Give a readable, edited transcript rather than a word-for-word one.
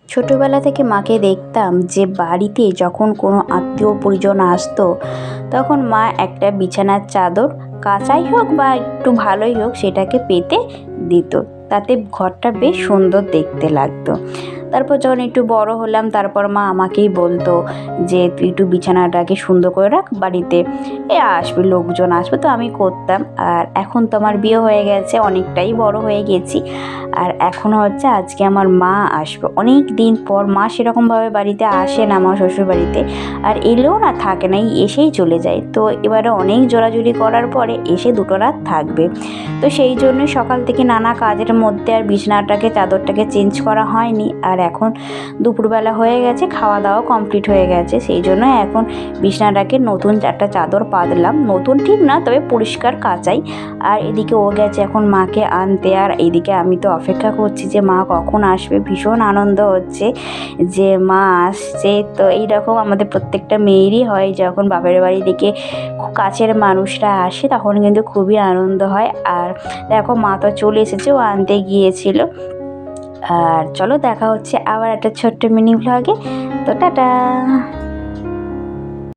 ছোটোবেলা থেকে মাকে দেখতাম যে বাড়িতে যখন কোনো আত্মীয় পরিজন আসতো তখন মা একটা বিছানার চাদর, কাঁচাই হোক বা একটু ভালোই হোক, সেটাকে পেতে দিত। তাতে ঘরটা বেশ সুন্দর দেখতে লাগতো। তারপর যখন একটু বড় হলাম তারপর মা আমাকেই বলতো যে তুই একটু বিছানাটাকে সুন্দর করে রাখ, বাড়িতে আসবে, লোকজন আসবে। তো আমি করতাম। আর এখন তো আমার বিয়ে হয়ে গেছে, অনেকটাই বড় হয়ে গেছি। আর এখন হচ্ছে আজকে আমার মা আসবে অনেক দিন পর। মা সেরকমভাবে বাড়িতে আসে না আমার শ্বশুর বাড়িতে, আর এলেও না থাকে না, এই এসেই চলে যায়। তো এবারে অনেক জোরাজুরি করার পরে এসে 2 রাত থাকবে। তো সেই জন্যই সকাল থেকে নানা কাজের মধ্যে আর বিছানাটাকে, চাদরটাকে চেঞ্জ করা হয়নি। আর এখন দুপুরবেলা হয়ে গেছে, খাওয়া দাওয়া কমপ্লিট হয়ে গেছে, সেই জন্য এখন বিছানাটাকে নতুন একটা চাদর পাতলাম। নতুন ঠিক না, তবে পরিষ্কার কাচাই। আর এদিকে ও গেছে এখন মাকে আনতে, আর এইদিকে আমি তো অপেক্ষা করছি যে মা কখন আসবে। ভীষণ আনন্দ হচ্ছে যে মা আসছে। তো এইরকম আমাদের প্রত্যেকটা মেয়েরই হয়, যখন বাপের বাড়ি থেকে কাছের মানুষরা আসে তখন কিন্তু খুবই আনন্দ হয়। আর দেখো মা তো চলে এসেছে, ও আনতে গিয়েছিল। আর চলো দেখা হচ্ছে আবার একটা ছোট্ট মিনি ভ্লগে। তো টাটা।